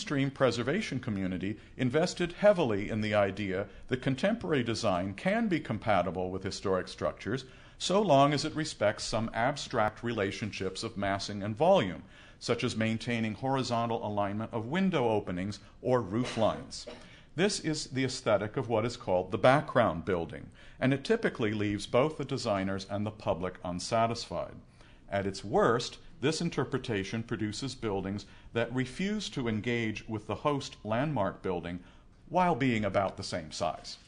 mainstream preservation community invested heavily in the idea that contemporary design can be compatible with historic structures so long as it respects some abstract relationships of massing and volume, such as maintaining horizontal alignment of window openings or roof lines. This is the aesthetic of what is called the background building, and it typically leaves both the designers and the public unsatisfied. At its worst, this interpretation produces buildings that refuse to engage with the host landmark building while being about the same size.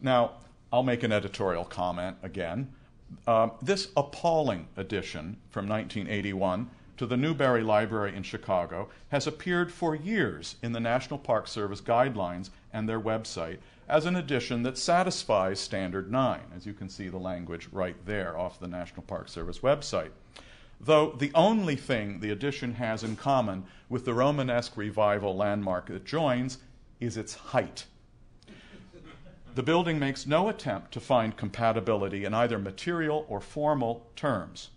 Now, I'll make an editorial comment again. This appalling addition from 1981 to the Newberry Library in Chicago has appeared for years in the National Park Service guidelines and their website as an addition that satisfies Standard 9, as you can see the language right there off the National Park Service website. Though the only thing the addition has in common with the Romanesque Revival landmark it joins is its height. The building makes no attempt to find compatibility in either material or formal terms.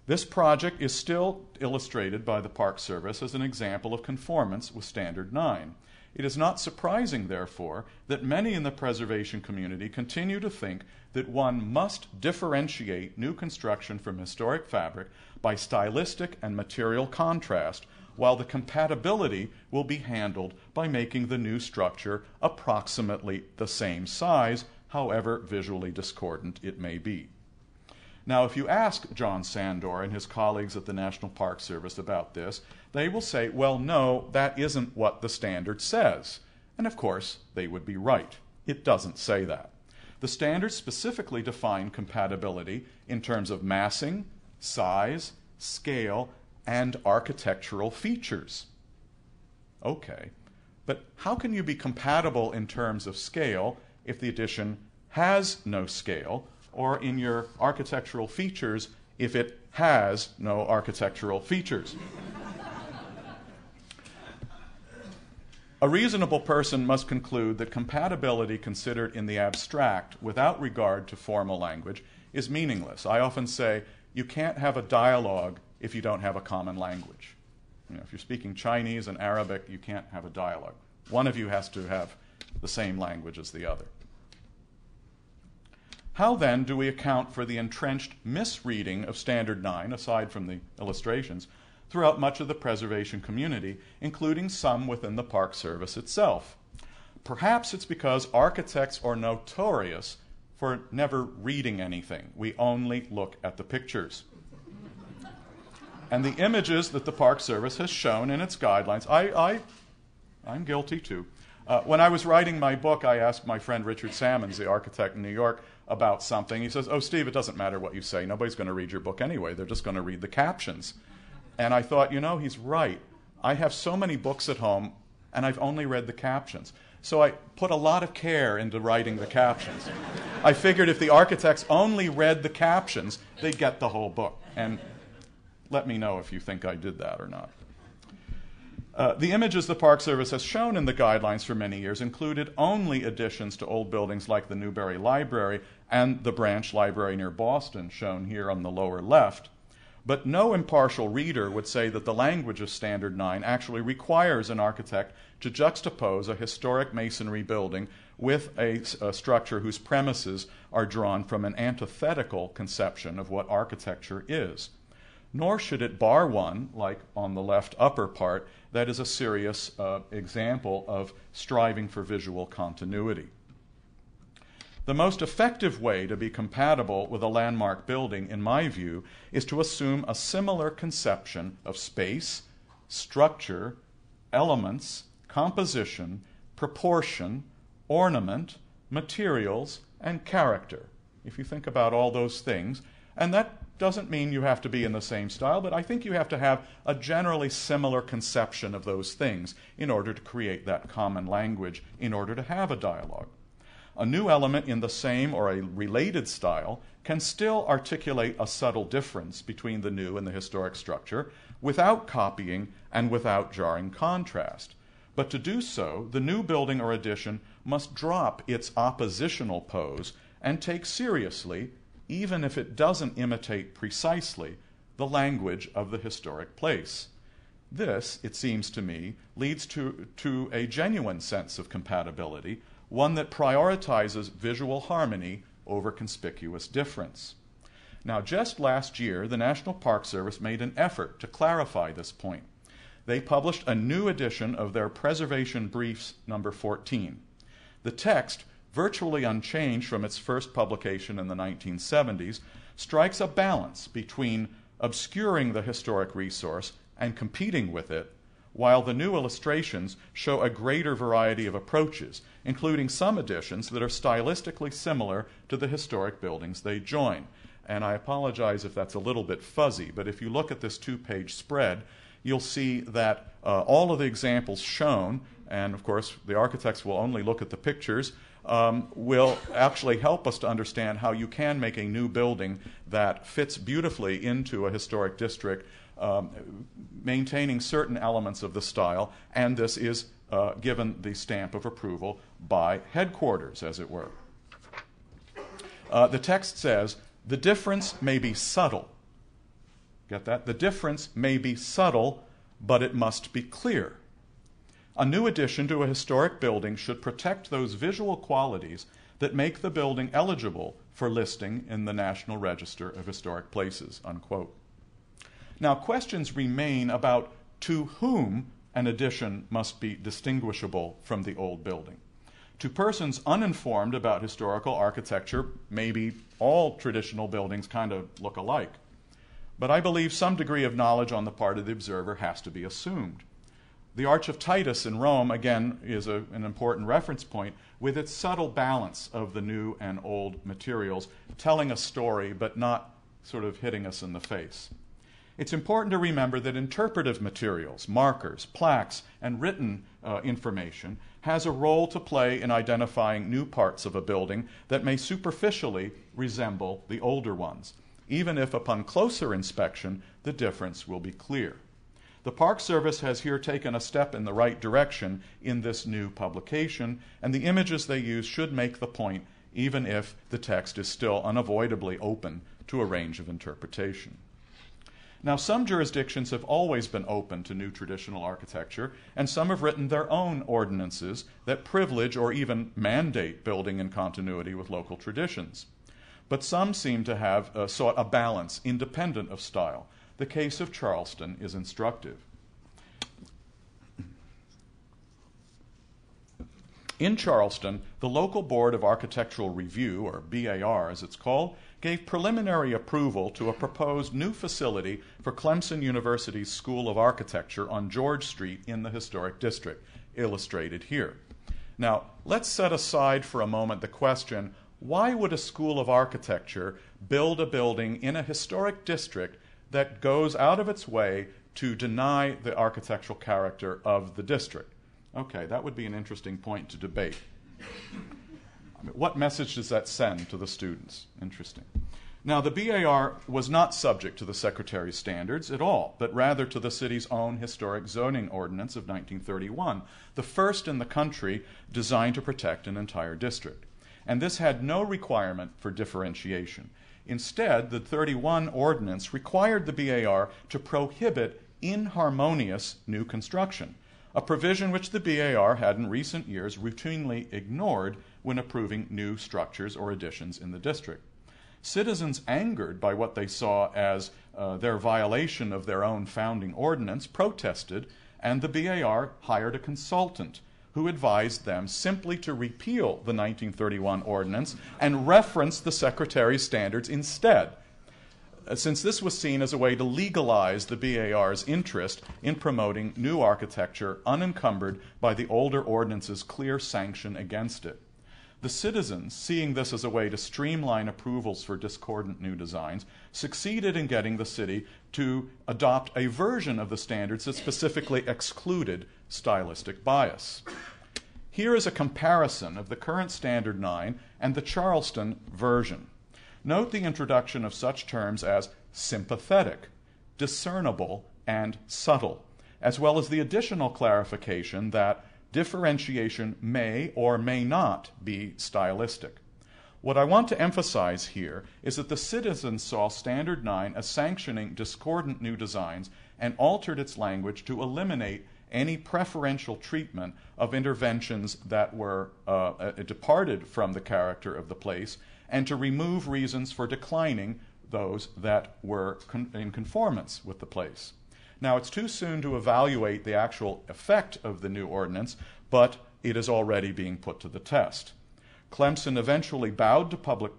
This project is still illustrated by the Park Service as an example of conformance with Standard 9. It is not surprising, therefore, that many in the preservation community continue to think that one must differentiate new construction from historic fabric by stylistic and material contrast, while the compatibility will be handled by making the new structure approximately the same size, however visually discordant it may be. Now, if you ask John Sandor and his colleagues at the National Park Service about this, they will say, well, no, that isn't what the standard says. And of course, they would be right. It doesn't say that. The standards specifically define compatibility in terms of massing, size, scale, and architectural features. Okay, but how can you be compatible in terms of scale if the addition has no scale, or in your architectural features if it has no architectural features? A reasonable person must conclude that compatibility considered in the abstract without regard to formal language is meaningless. I often say you can't have a dialogue if you don't have a common language. You know, if you're speaking Chinese and Arabic, you can't have a dialogue. One of you has to have the same language as the other. How then do we account for the entrenched misreading of Standard 9, aside from the illustrations, throughout much of the preservation community, including some within the Park Service itself? Perhaps it's because architects are notorious for never reading anything. We only look at the pictures. And the images that the Park Service has shown in its guidelines, I'm guilty too. When I was writing my book, I asked my friend Richard Semes, the architect in New York, about something. He says, "Oh, Steve, it doesn't matter what you say. Nobody's going to read your book anyway. They're just going to read the captions." And I thought, he's right. I have so many books at home, and I've only read the captions. So I put a lot of care into writing the captions. I figured if the architects only read the captions, they'd get the whole book. And let me know if you think I did that or not. The images the Park Service has shown in the guidelines for many years included only additions to old buildings like the Newberry Library and the Branch Library near Boston, shown here on the lower left. But no impartial reader would say that the language of Standard 9 actually requires an architect to juxtapose a historic masonry building with a structure whose premises are drawn from an antithetical conception of what architecture is. Nor should it bar one, like on the left upper part, that is a serious example of striving for visual continuity. The most effective way to be compatible with a landmark building, in my view, is to assume a similar conception of space, structure, elements, composition, proportion, ornament, materials, and character. If you think about all those things, and that doesn't mean you have to be in the same style, but I think you have to have a generally similar conception of those things in order to create that common language, in order to have a dialogue. A new element in the same or a related style can still articulate a subtle difference between the new and the historic structure without copying and without jarring contrast. But to do so, the new building or addition must drop its oppositional pose and take seriously, even if it doesn't imitate precisely, the language of the historic place. This, it seems to me, leads to a genuine sense of compatibility, one that prioritizes visual harmony over conspicuous difference. Now, just last year, the National Park Service made an effort to clarify this point. They published a new edition of their Preservation Briefs number 14. The text, virtually unchanged from its first publication in the 1970s, strikes a balance between obscuring the historic resource and competing with it, while the new illustrations show a greater variety of approaches, including some additions that are stylistically similar to the historic buildings they join. And I apologize if that's a little bit fuzzy, but if you look at this two-page spread, you'll see that all of the examples shown, and of course the architects will only look at the pictures, will actually help us to understand how you can make a new building that fits beautifully into a historic district, maintaining certain elements of the style, and this is given the stamp of approval by headquarters, as it were. The text says, the difference may be subtle. Get that? The difference may be subtle, but it must be clear. A new addition to a historic building should protect those visual qualities that make the building eligible for listing in the National Register of Historic Places, unquote. Now, questions remain about to whom an addition must be distinguishable from the old building. To persons uninformed about historical architecture, maybe all traditional buildings kind of look alike. But I believe some degree of knowledge on the part of the observer has to be assumed. The Arch of Titus in Rome, again, is an important reference point with its subtle balance of the new and old materials, telling a story but not sort of hitting us in the face. It's important to remember that interpretive materials, markers, plaques, and written information has a role to play in identifying new parts of a building that may superficially resemble the older ones, even if upon closer inspection the difference will be clear. The Park Service has here taken a step in the right direction in this new publication, and the images they use should make the point, even if the text is still unavoidably open to a range of interpretation. Now, some jurisdictions have always been open to new traditional architecture, and some have written their own ordinances that privilege or even mandate building in continuity with local traditions. But some seem to have sought a balance independent of style. The case of Charleston is instructive. In Charleston, the local Board of Architectural Review, or BAR as it's called, gave preliminary approval to a proposed new facility for Clemson University's School of Architecture on George Street in the historic district, illustrated here. Now, let's set aside for a moment the question, why would a school of architecture build a building in a historic district that goes out of its way to deny the architectural character of the district? Okay, that would be an interesting point to debate. What message does that send to the students? Interesting. Now, the BAR was not subject to the Secretary's standards at all, but rather to the city's own historic zoning ordinance of 1931, the first in the country designed to protect an entire district. And this had no requirement for differentiation. Instead, the 31 ordinance required the BAR to prohibit inharmonious new construction, a provision which the BAR had in recent years routinely ignored when approving new structures or additions in the district. Citizens angered by what they saw as their violation of their own founding ordinance protested, and the BAR hired a consultant who advised them simply to repeal the 1931 ordinance and reference the Secretary's standards instead, since this was seen as a way to legalize the BAR's interest in promoting new architecture unencumbered by the older ordinance's clear sanction against it. The citizens, seeing this as a way to streamline approvals for discordant new designs, succeeded in getting the city to adopt a version of the standards that specifically excluded stylistic bias. Here is a comparison of the current Standard 9 and the Charleston version. Note the introduction of such terms as sympathetic, discernible, and subtle, as well as the additional clarification that differentiation may or may not be stylistic. What I want to emphasize here is that the citizens saw Standard 9 as sanctioning discordant new designs and altered its language to eliminate any preferential treatment of interventions that were departed from the character of the place, and to remove reasons for declining those that were in conformance with the place. Now, it's too soon to evaluate the actual effect of the new ordinance, but it is already being put to the test. Clemson eventually bowed to public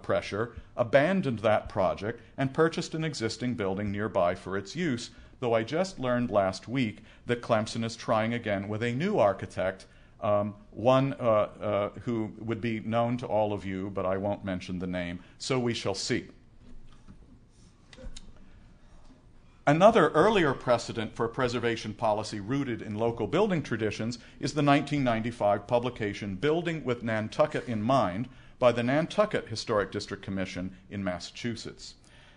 pressure, abandoned that project, and purchased an existing building nearby for its use, though I just learned last week that Clemson is trying again with a new architect, one who would be known to all of you, but I won't mention the name, so we shall see. Another earlier precedent for preservation policy rooted in local building traditions is the 1995 publication Building with Nantucket in Mind by the Nantucket Historic District Commission in Massachusetts.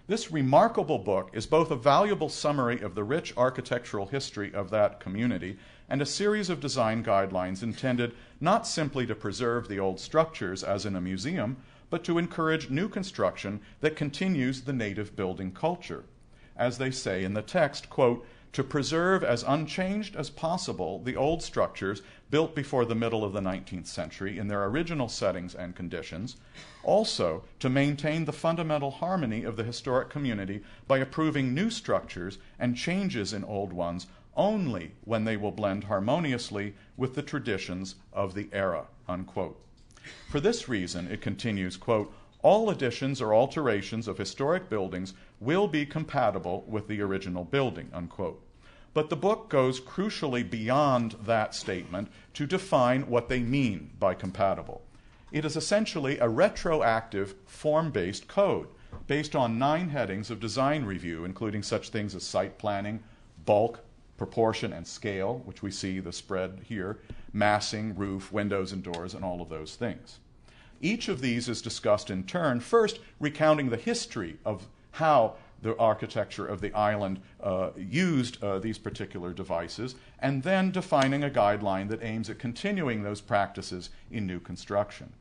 This remarkable book is both a valuable summary of the rich architectural history of that community and a series of design guidelines intended not simply to preserve the old structures as in a museum, but to encourage new construction that continues the native building culture. As they say in the text, quote, to preserve as unchanged as possible the old structures built before the middle of the 19th century in their original settings and conditions, also to maintain the fundamental harmony of the historic community by approving new structures and changes in old ones only when they will blend harmoniously with the traditions of the era, unquote. For this reason, it continues, quote, all additions or alterations of historic buildings will be compatible with the original building, unquote. But the book goes crucially beyond that statement to define what they mean by compatible. It is essentially a retroactive form-based code based on 9 headings of design review, including such things as site planning, bulk, proportion, and scale, which we see the spread here, massing, roof, windows and doors, and all of those things. Each of these is discussed in turn, first recounting the history of how the architecture of the island used these particular devices, and then defining a guideline that aims at continuing those practices in new construction.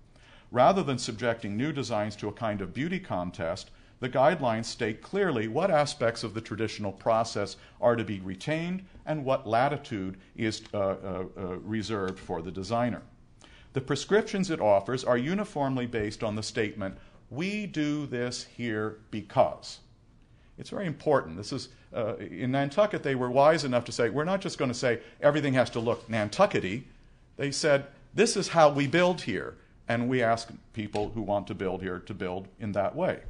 Rather than subjecting new designs to a kind of beauty contest, the guidelines state clearly what aspects of the traditional process are to be retained and what latitude is reserved for the designer. The prescriptions it offers are uniformly based on the statement, we do this here because. It's very important. This is, in Nantucket, they were wise enough to say, we're not just going to say everything has to look Nantucket-y. They said, this is how we build here, and we ask people who want to build here to build in that way.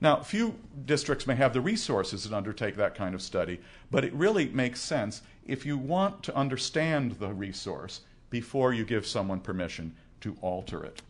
Now, few districts may have the resources to undertake that kind of study, but it really makes sense if you want to understand the resource before you give someone permission to alter it.